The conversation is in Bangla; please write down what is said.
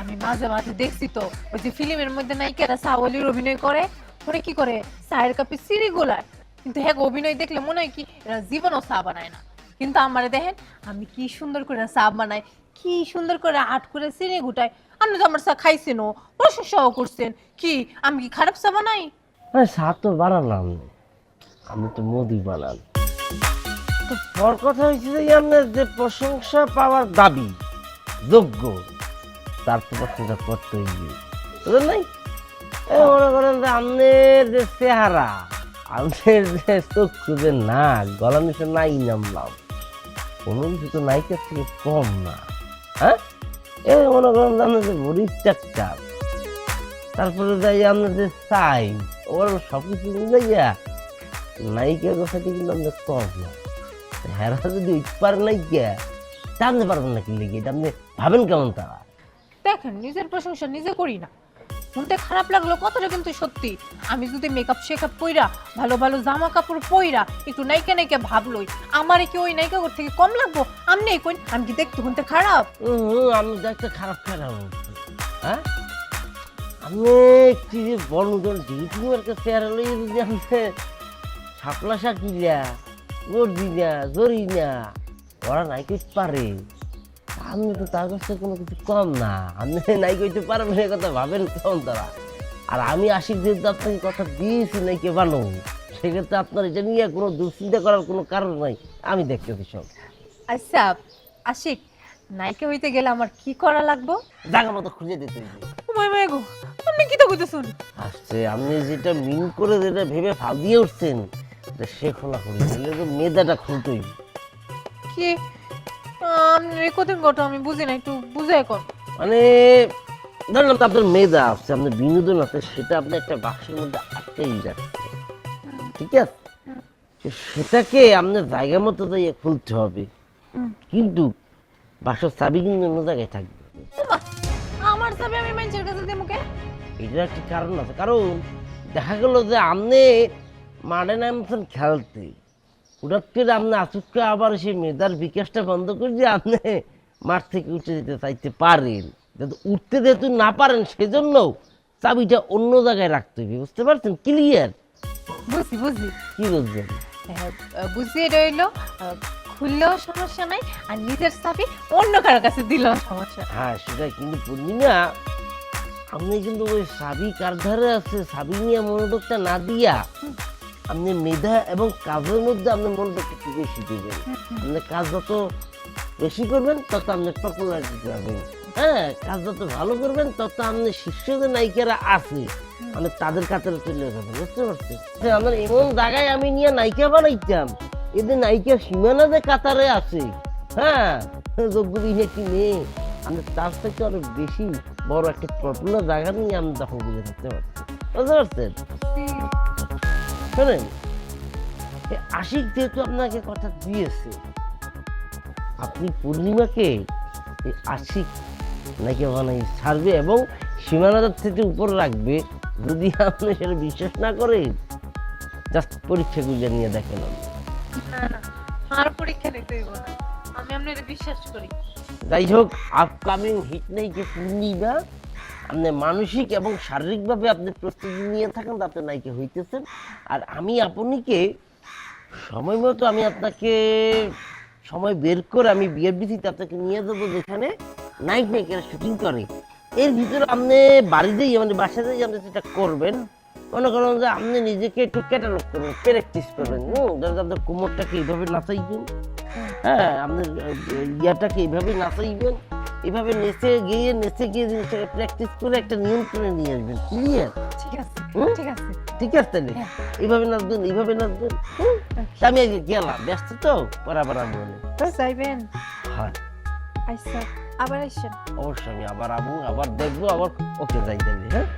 আমি মাঝে মাঝে দেখছি তো ওই যে ফিল্মের মধ্যে নায়িকারা সাবলীর অভিনয় করে, ওরা কি করে চায়ের কাপে সিঁড়ি গোলায়, কিন্তু হ্যাঁ অভিনয় দেখলে মনে হয় কি এরা জীবনও চা বানায় না। কিন্তু আমারে দেখেন আমি কি সুন্দর করে চা বানাই, কি সুন্দর করে আট করে চিনি গুটাই। আপনি তো আমার চা খাইছেন, প্রশংসাও করছেন, কি আমি কি খারাপ চা বানাই? আরে চা তো বানালাম, আমি তো মধু বানান। তো বড় কথা হয়েছে যে আপনার যে প্রশংসা পাওয়ার দাবি যোগ্য, তার তো প্রশংসা করতেই বুঝলেন নাই? এই মনে করেন যে আপনার যে চেহারা, আপনার যে চক্ষু, যে নাক, গলা নিচে নাই নামলাম, কোনো কিছু তো নায়িকার থেকে কম না। হ্যাঁ, এই মনে করেন যে আপনার যে মরিচ চাকচার, তারপরে যাই আপনার যে চাই, ওর সবকিছু মিলাইয়া নায়িকার কথাটি কিন্তু আমাদের কম না। হেরা যদি পারে নায়িকা, জানতে পারবেন না কি লেগে, এটা আপনি ভাবেন কেমন তারা? দেখেন নিজের প্রশংসা নিজে করি না, শুনতে খারাপ লাগলো কথাটা কিন্তু সত্যি। আমি যদি মেকআপ শেকআপ কইরা ভালো ভালো জামা কাপড় পইরা একটু নায়িকা নায়িকা ভাবলই, আমারে কি ওই নায়িকা থেকে কম লাগবো? আমনি কইন আমি কি দেখতে শুনতে খারাপ? আমি দেখতে খারাপ খারাপ, হ্যাঁ? আমি কি যে বড় ডিউটির কাছে আর যদি আমি শাপলা শাকিলা গর্জিনা জরিনা ওরা নাই কইতে পারে, আপনি তো তার কাছে কোনো কিছু কম না। আপনি নাই কইতে পারবেন এ কথা ভাবেন কেমন তারা? আর আমি আশিক যেহেতু আপনাকে কথা দিয়েছি নাকি বানো, সেক্ষেত্রে আপনার এটা নিয়ে কোনো দুশ্চিন্তা করার কোনো কারণ নাই, আমি দেখতেছি সব। আচ্ছা আশিক, নায়িকা হইতে গেলে আমার কি করা লাগবো? জায়গা মতো খুঁজে দিতে হবে। ওমাই মাই গো, আপনি কি তা কইতেছেন? আসছে আপনি যেটা মিন করে যেটা ভেবে ফাল দিয়ে উঠছেন, সে খোলা খুলি দিলে তো মেদাটা খুলতেই। কি আপনি এই কঠিন কথা আমি বুঝি না, একটু বুঝাই কর। মানে ধরলাম তো আপনার মেধা আছে, আপনার বিনোদন আছে, সেটা আপনি একটা বাক্সের মধ্যে আটকেই যাচ্ছে, ঠিক আছে? তো সেটাকে আপনার জায়গা মতো দিয়ে খুলতে হবে, কিন্তু বাক্সের চাবি কিন্তু অন্য জায়গায় থাকবে। ওমা, আমার চাবি আমি মানুষের কাছে দেবো কে? এটার একটি কারণ আছে, কারণ দেখা গেল যে আপনি মাঠে নামছেন খেলতে, হঠাৎ করে আপনি আচুককে আবার সেই মেধার বিকাশটা বন্ধ করে দিয়ে আপনি মাঠ থেকে উঠে যেতে চাইতে পারেন, কিন্তু উঠতে যেহেতু না পারেন সেজন্য চাবিটা অন্য জায়গায় রাখতে হবে, বুঝতে পারছেন? ক্লিয়ার? বুঝি বুঝি। কি বুঝছেন? হ্যাঁ, বুঝি এটা হইলো খুললেও সমস্যা নাই, আর নিজের চাবি অন্য কারোর কাছে দিলেও সমস্যা। হ্যাঁ সেটাই, কিন্তু পূর্ণিমা আপনি কিন্তু ওই চাবি কার ধারে আছে চাবি নিয়ে মনোযোগটা না দিয়া আপনি মেধা এবং কাজের মধ্যে আপনি মনোযোগটা একটু বেশি দেবেন। আপনি কাজ যত বেশি করবেন তত আপনি পপুলারিটি পাবেন। হ্যাঁ, কাজ যত ভালো করবেন তত আপনি শীর্ষ যে নায়িকারা আছে আমি তাদের কাতারে চলে যাবেন, বুঝতে পারছেন? আমার এমন জায়গায় আমি নিয়ে নায়িকা বানাইতাম, এদের নায়িকা সীমানা যে কাতারে আছে, হ্যাঁ, যোগ্যবিহীন একটি মেয়ে, আমি তার থেকে আরো বেশি বড় একটা পপুলার জায়গা নিয়ে আমি দখল করে থাকতে পারছি, বুঝতে পারছেন? শোনেন, আশিক যেহেতু আপনাকে কথা দিয়েছে, আপনি পূর্ণিমাকে এই আশিক নাকি বানাই ছাড়বে এবং সীমানার থেকে উপরে রাখবে। যদি আপনি সেটা বিশ্বাস না করেন, জাস্ট পরীক্ষাগুলো নিয়ে দেখেন। না না, আর পরীক্ষা নিতে হইব না, আমি আপনারে বিশ্বাস করি। যাই হোক, আপকামিং হিট নায়িকা পূর্ণিমা, আপনি মানসিক এবং শারীরিকভাবে আপনি প্রস্তুতি নিয়ে থাকেন, আপনি নায়িকা হইতেছেন। আর আমি আপনিকে সময় মতো আমি আপনাকে সময় বের করে আমি বিএফডিসিতে আপনাকে নিয়ে যাবো, যেখানে নায়ক নায়িকারা শুটিং করে। এর ভিতরে আপনি বাড়িতেই মানে বাসাতেই আপনি সেটা করবেন। মনে করেন যে আপনি নিজেকে একটু ক্যাটালগ করবেন, প্র্যাকটিস করবেন। আপনার কোমরটাকে এইভাবে নাচাইবেন, হ্যাঁ, আপনার ইয়াটাকে এইভাবে নাচাইবেন, এইভাবে নেচে গিয়ে জিনিসটাকে প্র্যাকটিস করে একটা নিয়ন্ত্রণে নিয়ে আসবেন। ক্লিয়ার? ঠিক আছে ঠিক আছে। ঠিক আছে, তাহলে এইভাবে নাচবেন, এইভাবে নাচবেন। আমি আগে গেলাম, ব্যস্ত তো, বরাবর বলে যাইবেন? হয়, আচ্ছা, আবার আসেন। অবশ্যই আমি আবার আবু, আবার দেখবো, আবার ওকে যাই তাহলে। হ্যাঁ।